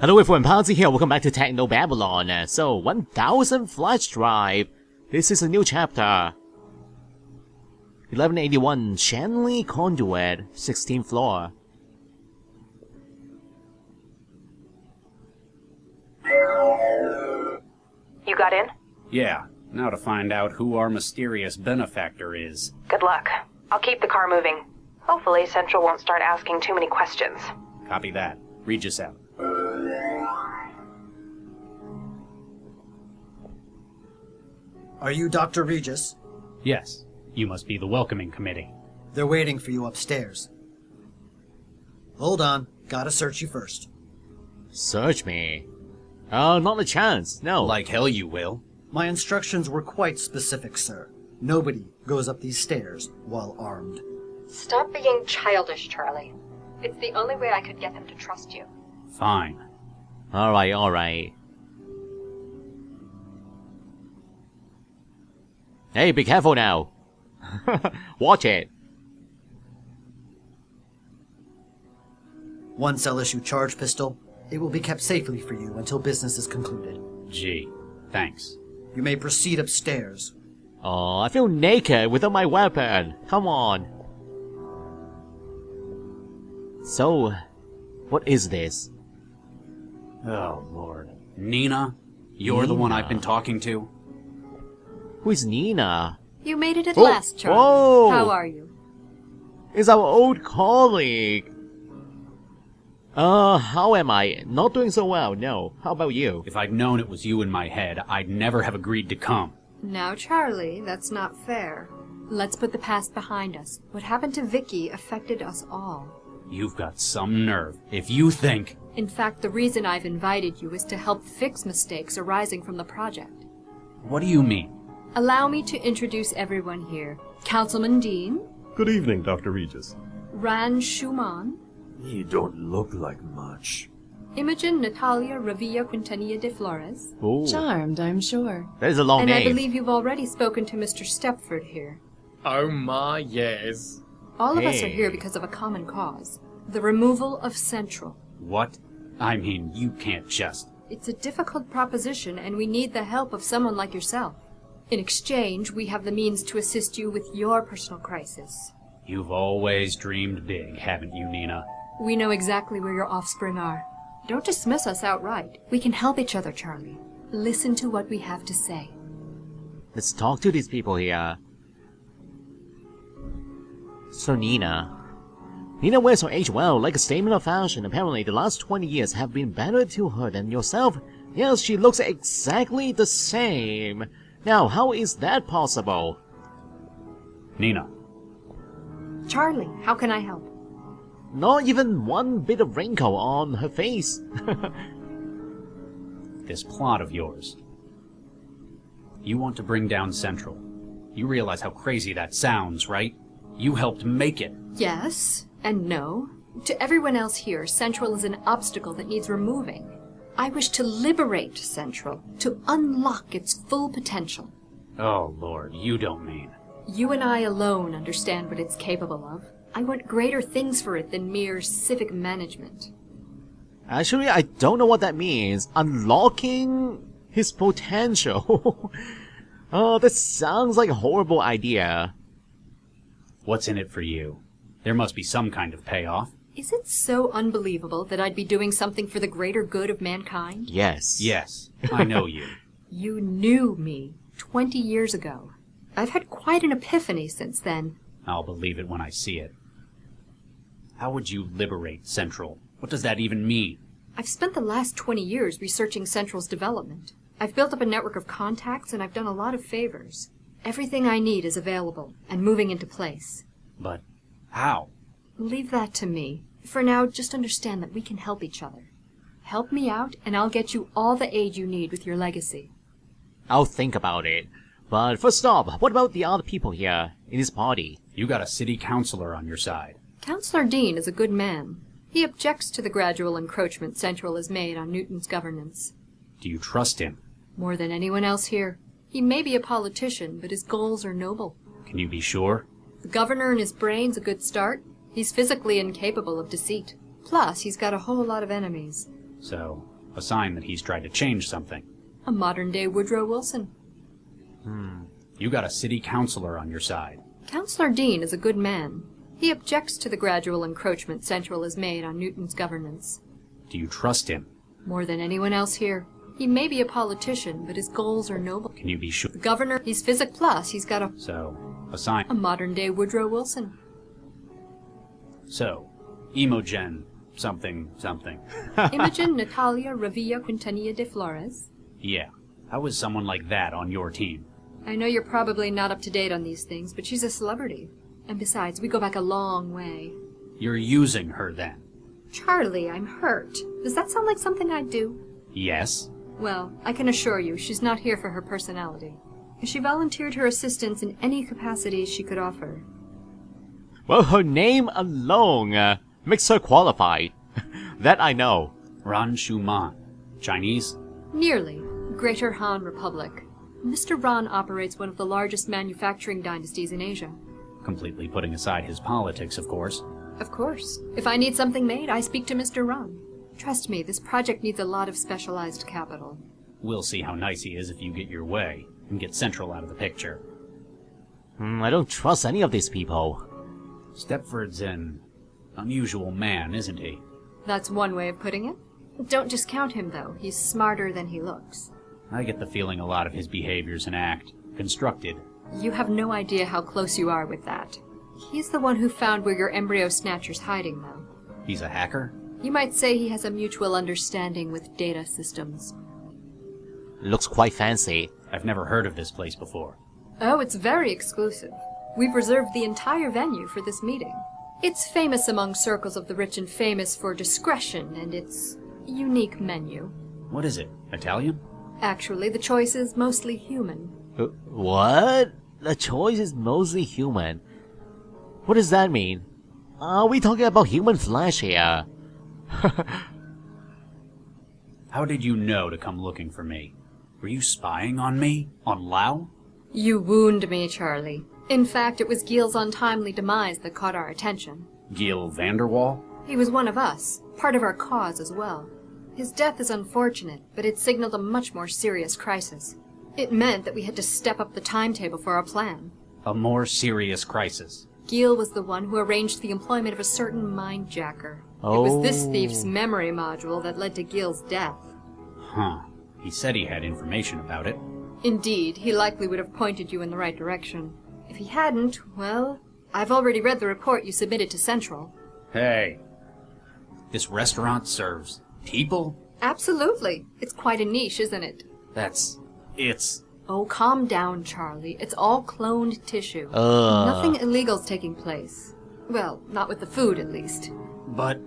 Hello everyone, Pansy here, welcome back to Technobabylon. So, 1000 flash drive. This is a new chapter. 1181, Shanley Conduit, 16th floor. You got in? Yeah, now to find out who our mysterious benefactor is. Good luck. I'll keep the car moving. Hopefully Central won't start asking too many questions. Copy that. Regis out. Are you Dr. Regis? Yes, you must be the welcoming committee. They're waiting for you upstairs. Hold on, gotta search you first. Search me? Not a chance, no. Like hell you will. My instructions were quite specific, sir. Nobody goes up these stairs while armed. Stop being childish, Charlie. It's the only way I could get him to trust you. Fine. Alright. Hey, be careful now. Watch it. Once I'll issue charge pistol, it will be kept safely for you until business is concluded. Gee, thanks. You may proceed upstairs. Oh, I feel naked without my weapon. Come on. So, what is this? Oh, Lord. Nina? You're the one I've been talking to? Who is Nina? You made it at last, Charlie. Whoa. How are you? It's our old colleague. How am I? Not doing so well, no. How about you? If I'd known it was you in my head, I'd never have agreed to come. Now, Charlie, that's not fair. Let's put the past behind us. What happened to Vicky affected us all. You've got some nerve. If you think... In fact, the reason I've invited you is to help fix mistakes arising from the project. What do you mean? Allow me to introduce everyone here. Councilman Dean. Good evening, Dr. Regis. Ran Schumann. You don't look like much. Imogen Natalia Revilla Quintanilla de Flores. Ooh. Charmed, I'm sure. That is a long And name. I believe you've already spoken to Mr. Stepford here. Oh my, yes. All of us are Hey. here because of a common cause. The removal of Central. What? I mean, you can't just... It's a difficult proposition, and we need the help of someone like yourself. In exchange, we have the means to assist you with your personal crisis. You've always dreamed big, haven't you, Nina? We know exactly where your offspring are. Don't dismiss us outright. We can help each other, Charlie. Listen to what we have to say. Let's talk to these people here. So Nina wears her age well, like a statement of fashion. Apparently, the last 20 years have been better to her than yourself. Yes, she looks exactly the same. Now, how is that possible? Nina. Charlie, how can I help? Not even one bit of wrinkle on her face. This plot of yours. You want to bring down Central. You realize how crazy that sounds, right? You helped make it. Yes, and no. To everyone else here, Central is an obstacle that needs removing. I wish to liberate Central, to unlock its full potential. Oh, Lord, you don't mean... You and I alone understand what it's capable of. I want greater things for it than mere civic management. Actually, I don't know what that means. Unlocking his potential. Oh, that sounds like a horrible idea. What's in it for you? There must be some kind of payoff. Is it so unbelievable that I'd be doing something for the greater good of mankind? Yes. Yes, I know you. You knew me 20 years ago. I've had quite an epiphany since then. I'll believe it when I see it. How would you liberate Central? What does that even mean? I've spent the last 20 years researching Central's development. I've built up a network of contacts, and I've done a lot of favors. Everything I need is available and moving into place. But how? Leave that to me. For now, just understand that we can help each other. Help me out, and I'll get you all the aid you need with your legacy. I'll think about it. But first off, what about the other people here in this party? You got a city councilor on your side. Councillor Dean is a good man. He objects to the gradual encroachment Central has made on Newton's governance. Do you trust him? More than anyone else here. He may be a politician, but his goals are noble. Can you be sure? The governor and his brain's a good start. He's physically incapable of deceit. Plus, he's got a whole lot of enemies. So, a sign that he's tried to change something. A modern-day Woodrow Wilson. You got a city councilor on your side. Councillor Dean is a good man. He objects to the gradual encroachment Central has made on Newton's governance. Do you trust him? More than anyone else here. He may be a politician, but his goals are noble. Can you be sure? The governor, he's Physic Plus. He's got So, a sign. a modern-day Woodrow Wilson. So, Imogen something something. Imogen Natalia Revilla Quintanilla de Flores. Yeah. How is someone like that on your team? I know you're probably not up to date on these things, but she's a celebrity. And besides, we go back a long way. You're using her then? Charlie, I'm hurt. Does that sound like something I'd do? Yes. Well, I can assure you, she's not here for her personality. She volunteered her assistance in any capacity she could offer. Well, her name alone makes her qualified. That I know. Ran Shuman. Chinese? Nearly. Greater Han Republic. Mr. Ran operates one of the largest manufacturing dynasties in Asia. Completely putting aside his politics, of course. Of course. If I need something made, I speak to Mr. Ran. Trust me, this project needs a lot of specialized capital. We'll see how nice he is if you get your way, and get Central out of the picture. I don't trust any of these people. Stepford's an unusual man, isn't he? That's one way of putting it. Don't discount him, though. He's smarter than he looks. I get the feeling a lot of his behaviors and act constructed. You have no idea how close you are with that. He's the one who found where your embryo snatcher's hiding, though. He's a hacker? You might say he has a mutual understanding with data systems. Looks quite fancy. I've never heard of this place before. Oh, it's very exclusive. We've reserved the entire venue for this meeting. It's famous among circles of the rich and famous for discretion and its unique menu. What is it? Italian? Actually, the choice is mostly human. What? The choice is mostly human. What does that mean? Are we talking about human flesh here? How did you know to come looking for me? Were you spying on me? On Lao? You wound me, Charlie. In fact, it was Gil's untimely demise that caught our attention. Gil Vanderwall? He was one of us, part of our cause as well. His death is unfortunate, but it signaled a much more serious crisis. It meant that we had to step up the timetable for our plan. A more serious crisis. Gil was the one who arranged the employment of a certain mind-jacker. Oh. It was this thief's memory module that led to Gil's death. Huh. He said he had information about it. Indeed, he likely would have pointed you in the right direction. If he hadn't, well, I've already read the report you submitted to Central. Hey. This restaurant serves people? Absolutely. It's quite a niche, isn't it? It's... Oh, calm down, Charlie. It's all cloned tissue. Nothing illegal's taking place. Well, not with the food, at least. But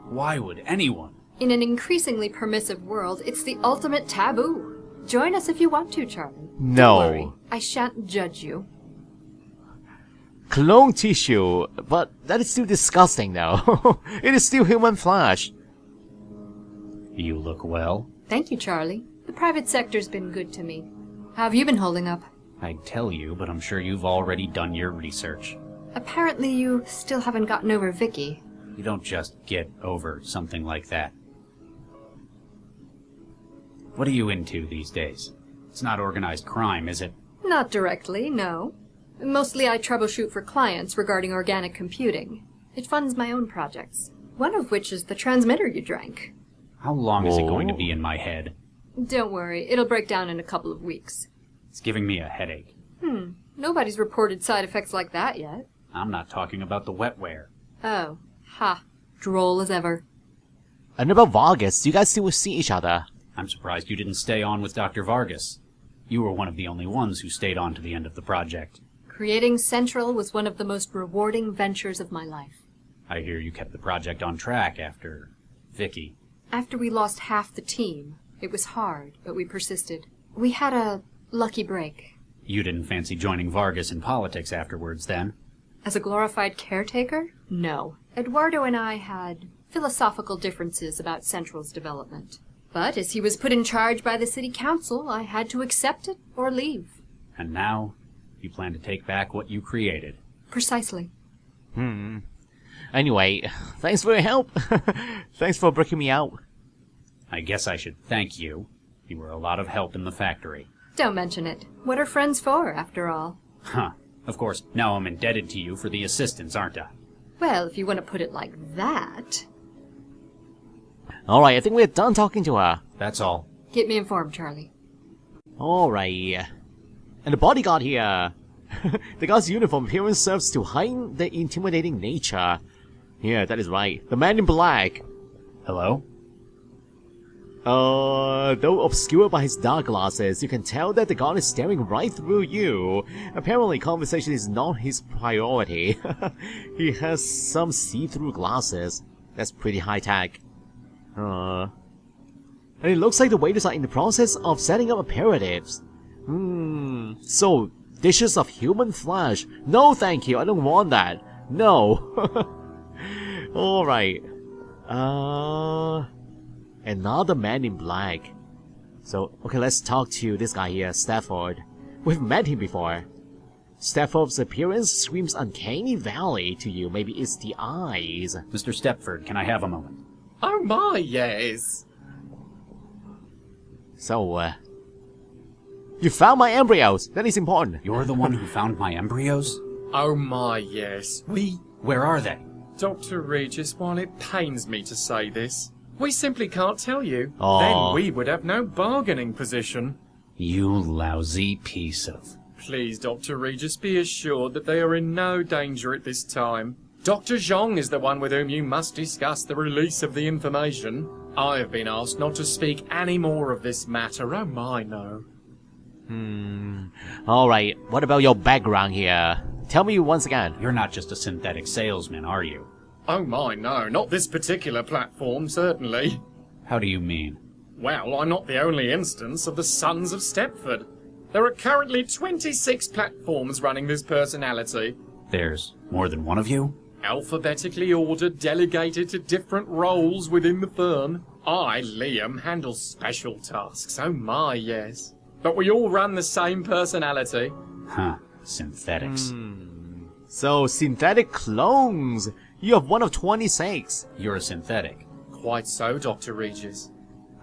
why would anyone? In an increasingly permissive world, it's the ultimate taboo. Join us if you want to, Charlie. No. Don't worry. I shan't judge you. Clone tissue, but that is still disgusting though. It is still human flesh. You look well. Thank you, Charlie. The private sector's been good to me. How have you been holding up? I'd tell you, but I'm sure you've already done your research. Apparently you still haven't gotten over Vicky. You don't just get over something like that. What are you into these days? It's not organized crime, is it? Not directly, no. Mostly I troubleshoot for clients regarding organic computing. It funds my own projects. One of which is the transmitter you drank. How long is it going to be in my head? Don't worry, it'll break down in a couple of weeks. It's giving me a headache. Nobody's reported side effects like that yet. I'm not talking about the wetware. Oh, ha. Droll as ever. And about Vargas, do you guys still see each other? I'm surprised you didn't stay on with Dr. Vargas. You were one of the only ones who stayed on to the end of the project. Creating Central was one of the most rewarding ventures of my life. I hear you kept the project on track after Vicky. After we lost half the team, it was hard, but we persisted. We had a lucky break. You didn't fancy joining Vargas in politics afterwards, then? As a glorified caretaker? No. Eduardo and I had philosophical differences about Central's development. But as he was put in charge by the city council, I had to accept it or leave. And now, you plan to take back what you created. Precisely. Anyway, thanks for your help. Thanks for breaking me out. I guess I should thank you. You were a lot of help in the factory. Don't mention it. What are friends for, after all? Huh. Of course, now I'm indebted to you for the assistance, aren't I? Well, if you want to put it like that. Alright, I think we're done talking to her. That's all. Keep me informed, Charlie. Alright. And the bodyguard here. The guard's uniform appearance serves to heighten the intimidating nature. Yeah, that is right. The man in black. Hello? Though obscured by his dark glasses, you can tell that the guard is staring right through you. Apparently, conversation is not his priority. He has some see-through glasses. That's pretty high-tech. And it looks like the waiters are in the process of setting up aperitifs. So, dishes of human flesh. No, thank you, I don't want that. No. Alright. Another man in black. So, okay, let's talk to this guy here, Stafford. We've met him before. Stafford's appearance screams uncanny valley to you. Maybe it's the eyes. Mr. Stepford, can I have a moment? Oh my, yes. So, you found my embryos. That is important. You're the one who found my embryos? Oh my, yes. Where are they? Dr. Regis, while it pains me to say this, we simply can't tell you. Aw. Then we would have no bargaining position. You lousy piece of... Please, Dr. Regis, be assured that they are in no danger at this time. Dr. Zhong is the one with whom you must discuss the release of the information. I have been asked not to speak any more of this matter. Oh my, no. Alright, what about your background here? Tell me once again. You're not just a synthetic salesman, are you? Oh my, no, not this particular platform, certainly. How do you mean? Well, I'm not the only instance of the Sons of Stepford. There are currently 26 platforms running this personality. There's more than one of you? Alphabetically ordered, delegated to different roles within the firm. I, Liam, handle special tasks, oh my, yes. But we all run the same personality. Huh, synthetics. So, synthetic clones. You have one of 26. You're a synthetic. Quite so, Dr. Regis.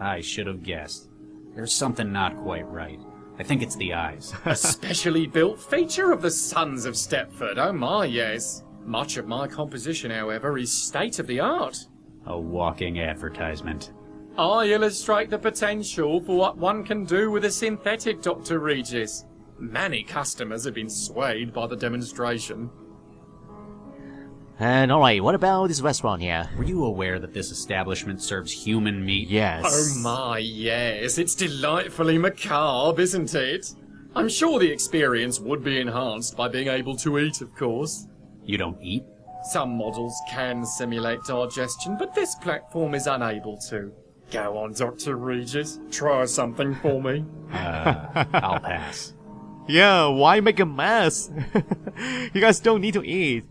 I should have guessed. There's something not quite right. I think it's the eyes. A specially built feature of the Sons of Stepford, oh my, yes. Much of my composition, however, is state-of-the-art. A walking advertisement. I illustrate the potential for what one can do with a synthetic, Dr. Regis. Many customers have been swayed by the demonstration. And alright, what about this restaurant here? Were you aware that this establishment serves human meat? Yes. Oh my, yes. It's delightfully macabre, isn't it? I'm sure the experience would be enhanced by being able to eat, of course. You don't eat? Some models can simulate digestion, but this platform is unable to. Go on, Dr. Regis. Try something for me. I'll pass. Yeah, why make a mess? You guys don't need to eat.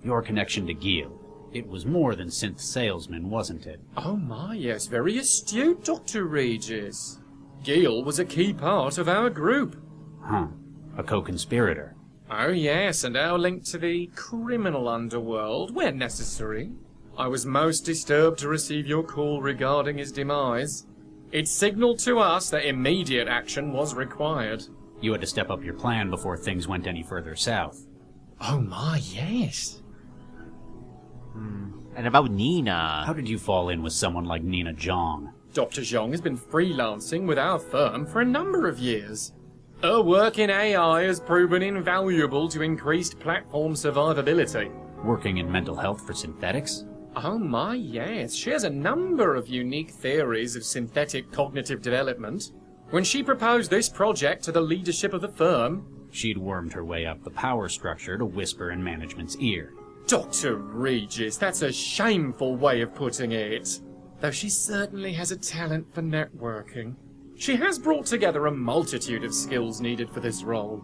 Your connection to Gil. It was more than synth salesman, wasn't it? Oh my, yes, very astute, Dr. Regis. Gil was a key part of our group. Huh. A co-conspirator. Oh yes, and our link to the criminal underworld, where necessary. I was most disturbed to receive your call regarding his demise. It signaled to us that immediate action was required. You had to step up your plan before things went any further south. Oh my, yes. And about Nina. How did you fall in with someone like Nina Zhong? Dr. Zhong has been freelancing with our firm for a number of years. Her work in AI has proven invaluable to increased platform survivability. Working in mental health for synthetics? Oh my, yes. She has a number of unique theories of synthetic cognitive development. When she proposed this project to the leadership of the firm... She'd wormed her way up the power structure to whisper in management's ear. Dr. Regis, that's a shameful way of putting it. Though she certainly has a talent for networking. She has brought together a multitude of skills needed for this role.